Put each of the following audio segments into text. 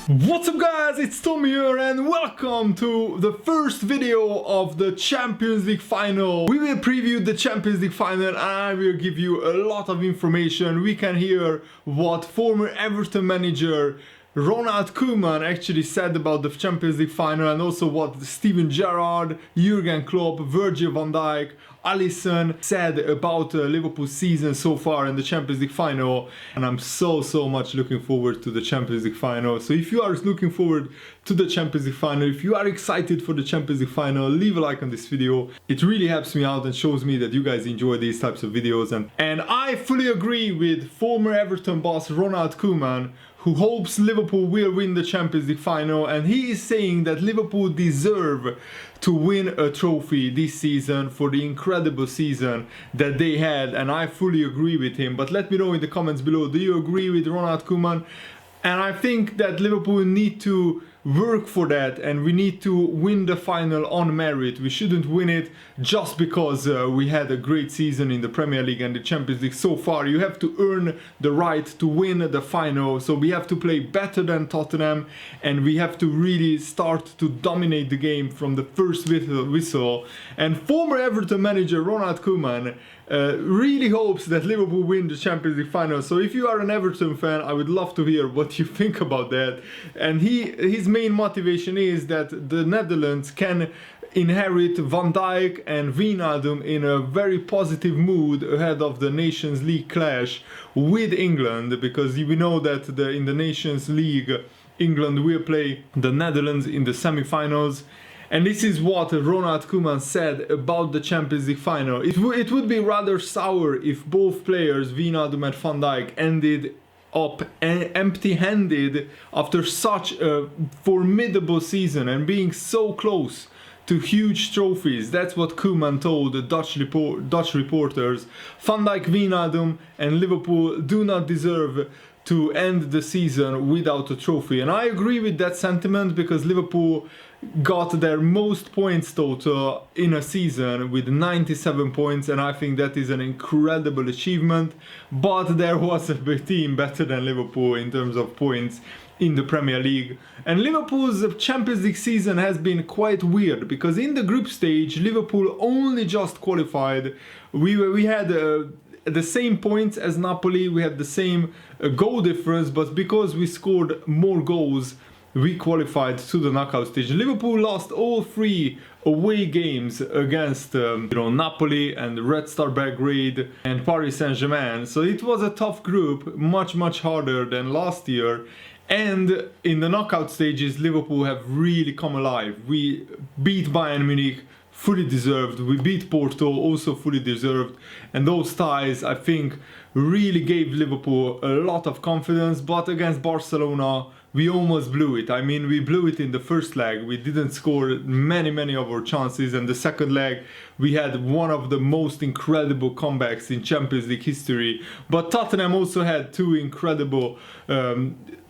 What's up guys, it's Tom here and welcome to the first video of the Champions League final. We will preview the Champions League final and I will give you a lot of information. We can hear what former Everton manager Ronald Koeman actually said about the Champions League final, and also what Steven Gerrard, Jurgen Klopp, Virgil van Dijk, Alisson said about Liverpool's season so far in the Champions League final. And I'm so much looking forward to the Champions League final. So if you are looking forward to the Champions League final, if you are excited for the Champions League final, leave a like on this video. It really helps me out and shows me that you guys enjoy these types of videos. And I fully agree with former Everton boss Ronald Koeman, who hopes Liverpool will win the Champions League final, and he is saying that Liverpool deserve to win a trophy this season for the incredible season that they had, and I fully agree with him. But let me know in the comments below, do you agree with Ronald Koeman? And I think that Liverpool need to work for that, and we need to win the final on merit. We shouldn't win it just because we had a great season in the Premier League and the Champions League so far. You have to earn the right to win the final. So we have to play better than Tottenham, and we have to really start to dominate the game from the first whistle. And former Everton manager Ronald Koeman really hopes that Liverpool win the Champions League final. So if you are an Everton fan, I would love to hear what you think about that. And his main motivation is that the Netherlands can inherit Van Dijk and Wijnaldum in a very positive mood ahead of the Nations League clash with England, because we know that in the Nations League England will play the Netherlands in the semi-finals. And this is what Ronald Koeman said about the Champions League final. It would be rather sour if both players, Wijnaldum and Van Dijk, ended up empty-handed after such a formidable season and being so close to huge trophies. That's what Koeman told the Dutch reporters. Van Dijk, Wijnaldum and Liverpool do not deserve to end the season without a trophy. And I agree with that sentiment, because Liverpool got their most points total in a season with 97 points, and I think that is an incredible achievement. But there was a big team better than Liverpool in terms of points in the Premier League. And Liverpool's Champions League season has been quite weird, because in the group stage Liverpool only just qualified. We had the same points as Napoli, we had the same goal difference, but because we scored more goals, we qualified to the knockout stage. Liverpool lost all three away games against Napoli and Red Star Belgrade and Paris Saint-Germain. So it was a tough group, much harder than last year. And in the knockout stages, Liverpool have really come alive. We beat Bayern Munich, fully deserved. We beat Porto, also fully deserved. And those ties, I think, really gave Liverpool a lot of confidence. But against Barcelona, we almost blew it. I mean, we blew it in the first leg. We didn't score many of our chances. And the second leg, we had one of the most incredible comebacks in Champions League history. But Tottenham also had two incredible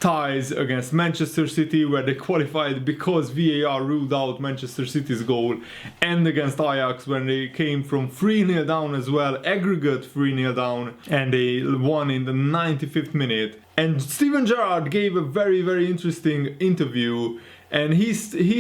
ties against Manchester City, where they qualified because VAR ruled out Manchester City's goal, and against Ajax when they came from 3-0 down as well, aggregate 3-0 down, and they won in the 95th minute. And Steven Gerrard gave a very interesting interview, and he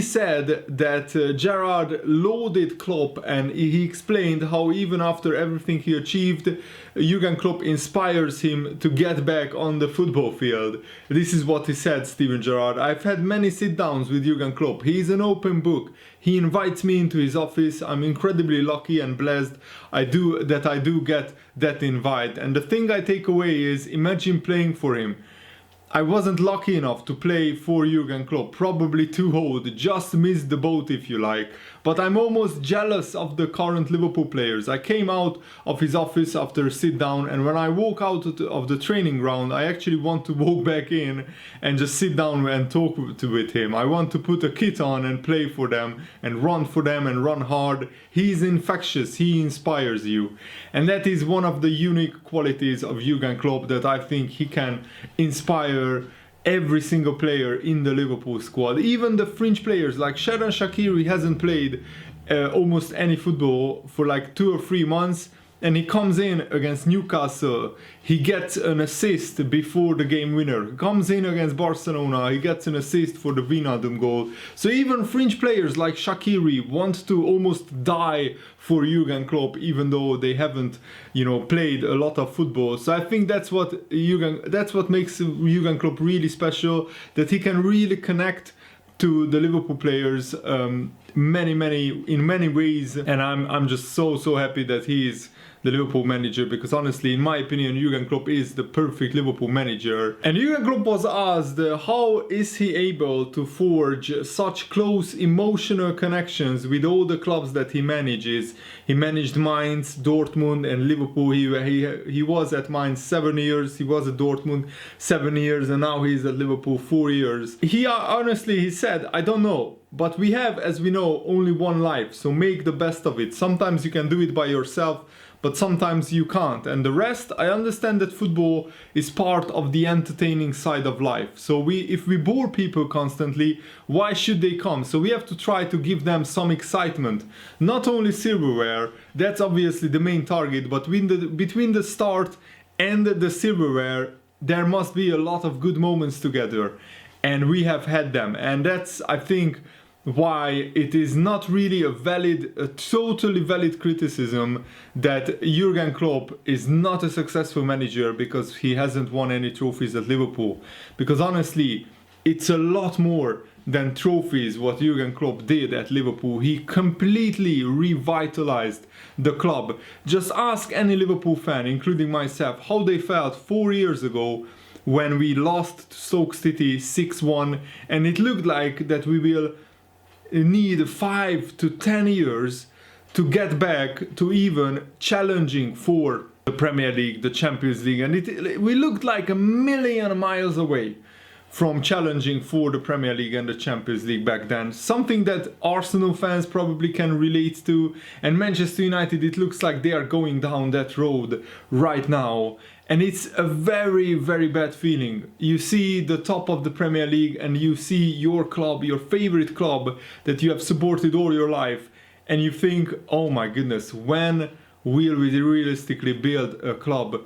said that Gerrard lauded Klopp, and he explained how even after everything he achieved, Jurgen Klopp inspires him to get back on the football field. This is what he said, Steven Gerrard. I've had many sit-downs with Jurgen Klopp. He is an open book. He invites me into his office. I'm incredibly lucky and blessed I do get that invite. And the thing I take away is, imagine playing for him. I wasn't lucky enough to play for Jurgen Klopp, probably too old, just missed the boat if you like. But I'm almost jealous of the current Liverpool players. I came out of his office after a sit down, and when I walk out of the training ground, I actually want to walk back in and just sit down and talk with him. I want to put a kit on and play for them and run for them and run hard. He's infectious, he inspires you. And that is one of the unique qualities of Jurgen Klopp, that I think he can inspire every single player in the Liverpool squad. Even the fringe players like Xherdan Shaqiri hasn't played almost any football for like 2 or 3 months, and he comes in against Newcastle, he gets an assist before the game winner. He comes in against Barcelona, he gets an assist for the Wijnaldum goal. So even fringe players like Shaqiri want to almost die for Jurgen Klopp, even though they haven't, played a lot of football. So I think that's what makes Jurgen Klopp really special, that he can really connect to the Liverpool players in many ways, and I'm just so happy that he is the Liverpool manager, because honestly, in my opinion, Jurgen Klopp is the perfect Liverpool manager. And Jurgen Klopp was asked how is he able to forge such close emotional connections with all the clubs that he manages. He managed Mainz, Dortmund and Liverpool. He was at Mainz 7 years, he was at Dortmund 7 years, and now he's at Liverpool 4 years. He said, I don't know, but we have, as we know, only one life, so make the best of it. Sometimes you can do it by yourself, but sometimes you can't. And the rest, I understand that football is part of the entertaining side of life. So if we bore people constantly, why should they come? So we have to try to give them some excitement. Not only silverware, that's obviously the main target, but between the start and the silverware, there must be a lot of good moments together. And we have had them. And that's, I think, why it is not really a totally valid criticism that Jurgen Klopp is not a successful manager because he hasn't won any trophies at Liverpool. Because honestly, it's a lot more than trophies what Jurgen Klopp did at Liverpool. He completely revitalized the club. Just ask any Liverpool fan, including myself, how they felt 4 years ago when we lost to Stoke City 6-1, and it looked like that we will need 5 to 10 years to get back to even challenging for the Premier League, the Champions League, and we looked like a million miles away from challenging for the Premier League and the Champions League back then. Something that Arsenal fans probably can relate to, and Manchester United, it looks like they are going down that road right now. And it's a very bad feeling. You see the top of the Premier League and you see your club, your favorite club that you have supported all your life, and you think, oh my goodness, when will we realistically build the club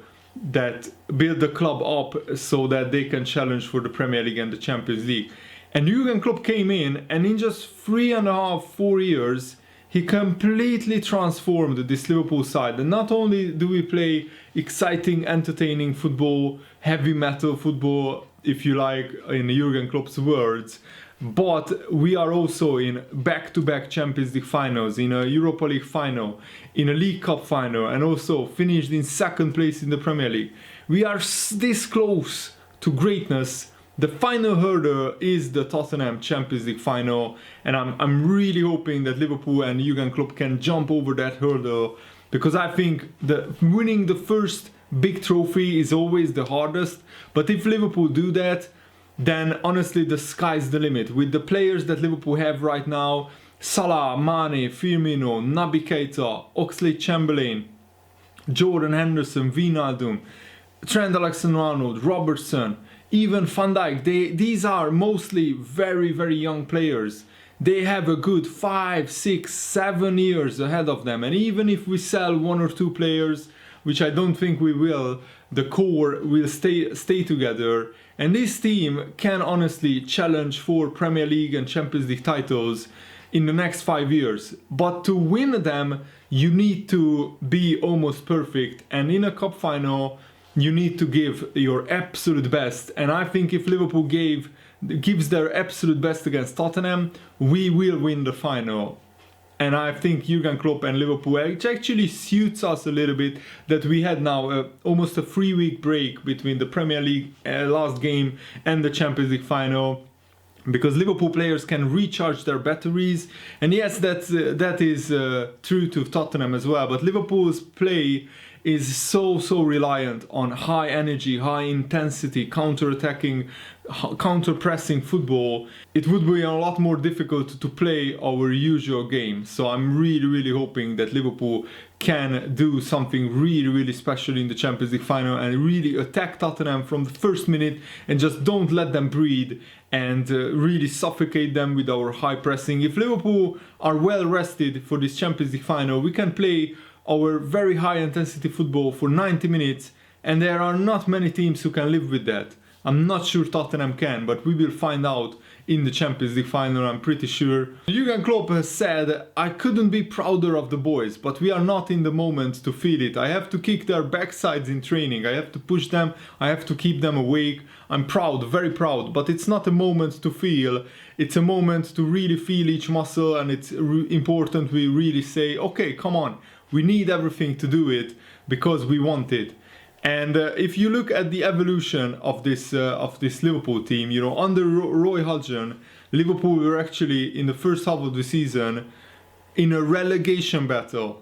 up so that they can challenge for the Premier League and the Champions League? And Jurgen Klopp came in, and in just 3.5, 4 years, he completely transformed this Liverpool side. And not only do we play exciting, entertaining football, heavy metal football, if you like, in Jurgen Klopp's words, but we are also in back-to-back Champions League finals, in a Europa League final, in a League Cup final, and also finished in second place in the Premier League. We are this close to greatness. The final hurdle is the Tottenham Champions League final, and I'm really hoping that Liverpool and Jurgen Klopp can jump over that hurdle, because I think that winning the first big trophy is always the hardest. But if Liverpool do that, then honestly the sky's the limit. With the players that Liverpool have right now, Salah, Mane, Firmino, Naby Keita, Oxlade-Chamberlain, Jordan Henderson, Wijnaldum, Trent Alexander-Arnold, Robertson, even Van Dijk, these are mostly very young players. They have a good 5, 6, 7 years ahead of them, and even if we sell 1 or 2 players, which I don't think we will, the core will stay together, and this team can honestly challenge for Premier League and Champions League titles in the next 5 years. But to win them, you need to be almost perfect, and in a cup final you need to give your absolute best. And I think if Liverpool gives their absolute best against Tottenham, we will win the final. And I think Jurgen Klopp and Liverpool, it actually suits us a little bit that we had now almost a 3-week break between the Premier League last game and the Champions League final, because Liverpool players can recharge their batteries. And yes, that is true to Tottenham as well, but Liverpool's play is so reliant on high energy, high intensity, counter-attacking, counter-pressing football. It would be a lot more difficult to play our usual game. So I'm really hoping that Liverpool can do something really special in the Champions League final and really attack Tottenham from the first minute and just don't let them breathe and really suffocate them with our high pressing. If Liverpool are well rested for this Champions League final, we can play our very high intensity football for 90 minutes, and there are not many teams who can live with that. I'm not sure Tottenham can, but we will find out in the Champions League final, I'm pretty sure. Jurgen Klopp has said, I couldn't be prouder of the boys, but we are not in the moment to feel it. I have to kick their backsides in training. I have to push them. I have to keep them awake. I'm proud, very proud, but it's not a moment to feel. It's a moment to really feel each muscle, and it's important we really say, okay, come on. We need everything to do it because we want it. And if you look at the evolution of this Liverpool team, you know, under Roy Hodgson, Liverpool were actually in the first half of the season in a relegation battle,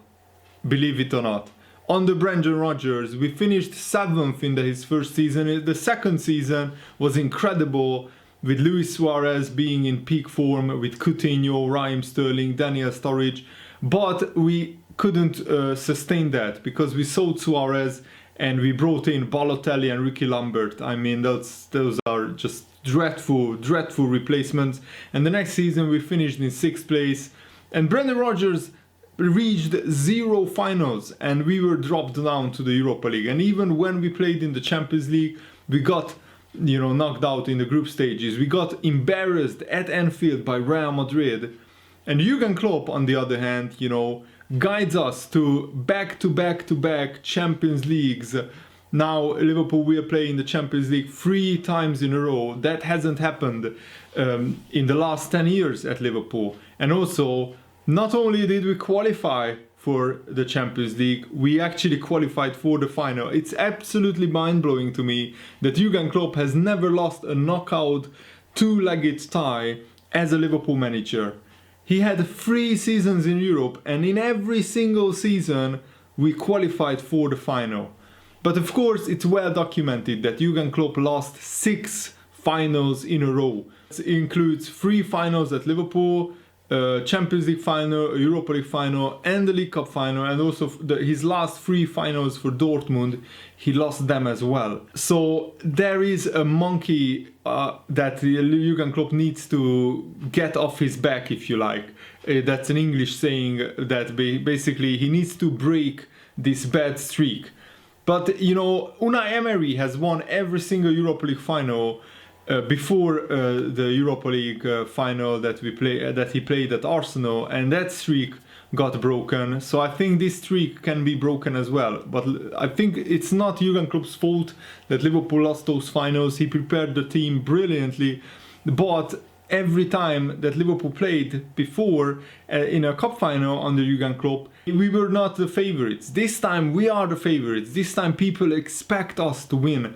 believe it or not. Under Brendan Rodgers, we finished 7th in his first season. The second season was incredible, with Luis Suarez being in peak form, with Coutinho, Raheem Sterling, Daniel Sturridge, but we couldn't sustain that because we sold Suarez and we brought in Balotelli and Ricky Lambert. I mean, those are just dreadful replacements. And the next season we finished in 6th place. And Brendan Rodgers reached 0 finals and we were dropped down to the Europa League. And even when we played in the Champions League, we got, you know, knocked out in the group stages. We got embarrassed at Anfield by Real Madrid. And Jurgen Klopp, on the other hand, you know, guides us to back Champions Leagues. Now Liverpool will play in the Champions League 3 times in a row. That hasn't happened in the last 10 years at Liverpool. And also, not only did we qualify for the Champions League, we actually qualified for the final. It's absolutely mind-blowing to me that Jurgen Klopp has never lost a knockout 2-legged tie as a Liverpool manager. He had 3 seasons in Europe, and in every single season we qualified for the final. But of course it's well documented that Jurgen Klopp lost 6 finals in a row. It includes 3 finals at Liverpool, Champions League final, Europa League final, and the League Cup final, and also his last 3 finals for Dortmund, he lost them as well. So there is a monkey that Jurgen Klopp needs to get off his back, if you like. That's an English saying that basically he needs to break this bad streak. But you know, Unai Emery has won every single Europa League final before the Europa League final that he played at Arsenal, and that streak got broken. So I think this streak can be broken as well. But I think it's not Jurgen Klopp's fault that Liverpool lost those finals. He prepared the team brilliantly, but every time that Liverpool played before in a cup final under Jurgen Klopp, we were not the favourites. This time we are the favourites. This time people expect us to win.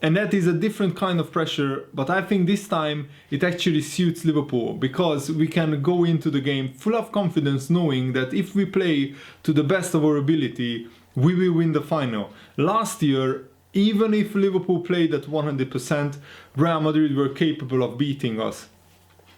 And that is a different kind of pressure, but I think this time it actually suits Liverpool because we can go into the game full of confidence, knowing that if we play to the best of our ability, we will win the final. Last year, even if Liverpool played at 100%, Real Madrid were capable of beating us.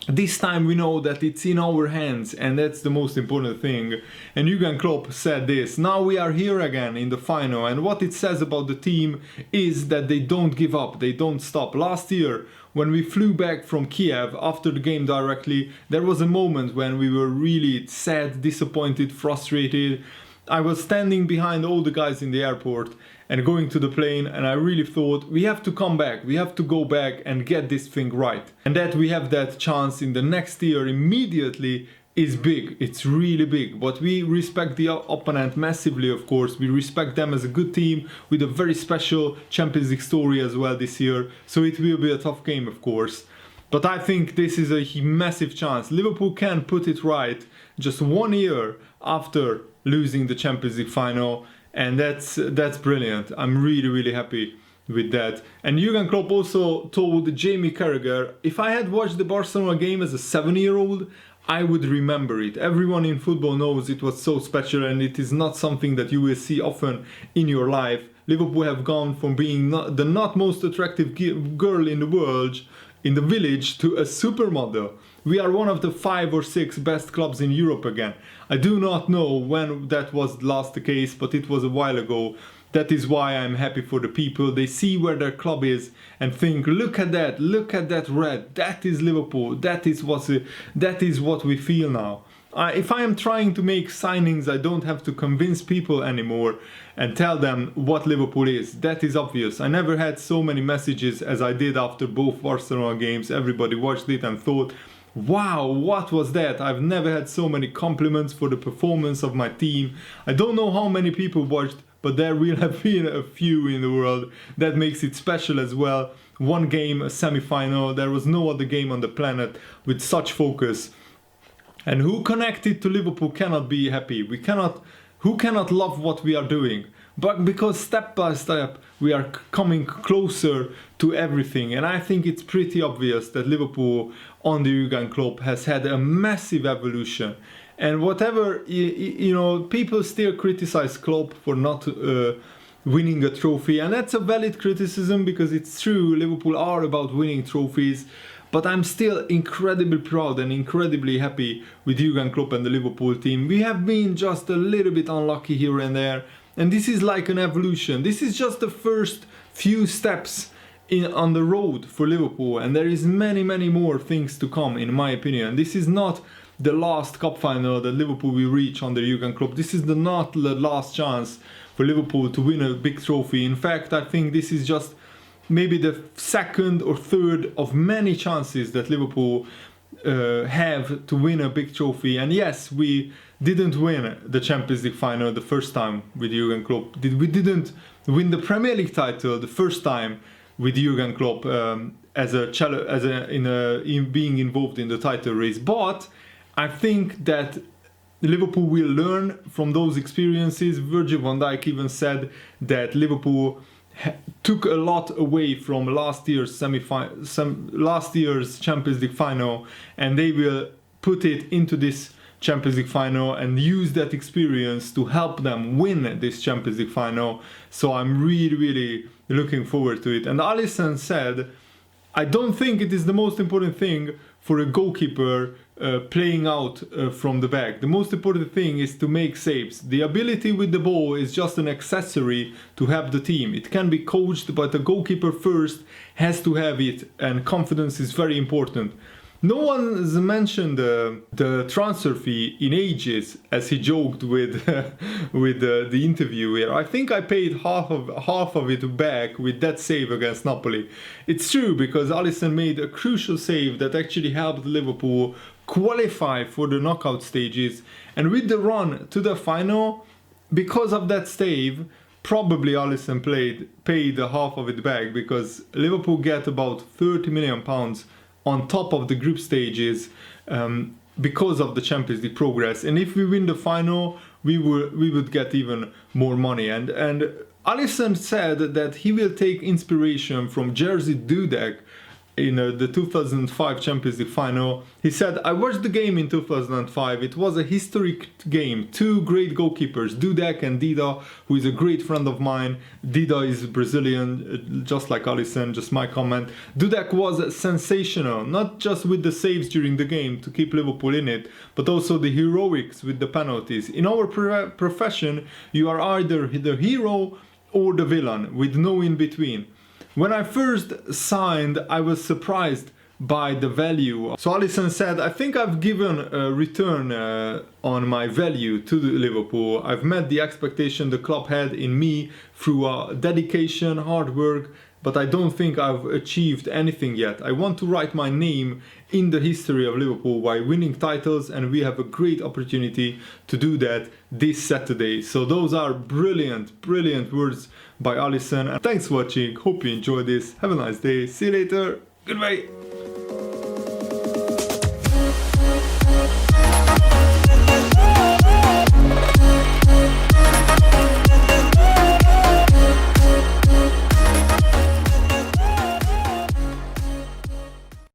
This time we know that it's in our hands, and that's the most important thing. And Jurgen Klopp said this: now we are here again in the final, and what it says about the team is that they don't give up, they don't stop. Last year, when we flew back from Kiev after the game directly, there was a moment when we were really sad, disappointed, frustrated. I was standing behind all the guys in the airport and going to the plane, and I really thought we have to come back, we have to go back and get this thing right. And that we have that chance in the next year immediately is big, it's really big. But we respect the opponent massively, of course. We respect them as a good team with a very special Champions League story as well this year. So it will be a tough game, of course. But I think this is a massive chance. Liverpool can put it right just 1 year after losing the Champions League final, and that's brilliant. I'm really happy with that. And Jurgen Klopp also told Jamie Carragher, if I had watched the Barcelona game as a 7-year-old, I would remember it. Everyone in football knows it was so special, and it is not something that you will see often in your life. Liverpool have gone from being the not most attractive girl in the world, in the village, to a supermodel. We are one of the 5 or 6 best clubs in Europe again. I do not know when that was last the case, but it was a while ago. That is why I'm happy for the people. They see where their club is and think, look at that red, that is Liverpool, that is what we feel now. If I am trying to make signings, I don't have to convince people anymore and tell them what Liverpool is. That is obvious. I never had so many messages as I did after both Barcelona games. Everybody watched it and thought, wow, what was that? I've never had so many compliments for the performance of my team. I don't know how many people watched, but there will have been a few in the world. That makes it special as well. One game, a semi-final. There was no other game on the planet with such focus. And who connected to Liverpool cannot be happy. Who cannot love what we are doing? But because step by step we are coming closer to everything. And I think it's pretty obvious that Liverpool under Jurgen Klopp has had a massive evolution. And whatever, you know, people still criticize Klopp for not winning a trophy. And that's a valid criticism because it's true, Liverpool are about winning trophies. But I'm still incredibly proud and incredibly happy with Jurgen Klopp and the Liverpool team. We have been just a little bit unlucky here and there. And this is like an evolution. This is just the first few steps on the road for Liverpool. And there is many more things to come, in my opinion. This is not the last cup final that Liverpool will reach under Jurgen Klopp. This is not the last chance for Liverpool to win a big trophy. In fact, I think this is just maybe the second or third of many chances that Liverpool have to win a big trophy. And yes, we didn't win the Champions League final the first time with Jurgen Klopp. We didn't win the Premier League title the first time with Jurgen Klopp in being involved in the title race. But I think that Liverpool will learn from those experiences. Virgil van Dijk even said that Liverpool took a lot away from last year's Champions League final, and they will put it into this Champions League final and use that experience to help them win this Champions League final. So I'm really looking forward to it. And Alisson said, I don't think it is the most important thing for a goalkeeper playing out from the back. The most important thing is to make saves. The ability with the ball is just an accessory to help the team. It can be coached, but the goalkeeper first has to have it, and confidence is very important. No one has mentioned the transfer fee in ages, as he joked with the interview here. I think I paid half of it back with that save against Napoli. It's true, because Alisson made a crucial save that actually helped Liverpool qualify for the knockout stages. And with the run to the final, because of that save, probably Alisson paid half of it back, because Liverpool get about £30 million on top of the group stages because of the Champions League progress. And if we win the final, we would get even more money. And Alisson said that he will take inspiration from Jerzy Dudek in the 2005 Champions League final. He said, I watched the game in 2005. It was a historic game. Two great goalkeepers, Dudek and Dida, who is a great friend of mine. Dida is Brazilian, just like Alisson, just my comment. Dudek was sensational, not just with the saves during the game to keep Liverpool in it, but also the heroics with the penalties. In our profession, you are either the hero or the villain, with no in between. When I first signed, I was surprised by the value. So Alisson said, I think I've given a return on my value to Liverpool. I've met the expectation the club had in me through dedication, hard work, but I don't think I've achieved anything yet. I want to write my name in the history of Liverpool by winning titles, and we have a great opportunity to do that this Saturday. So those are brilliant words by Alisson. Thanks for watching. Hope you enjoyed this. Have a nice day. See you later. Goodbye.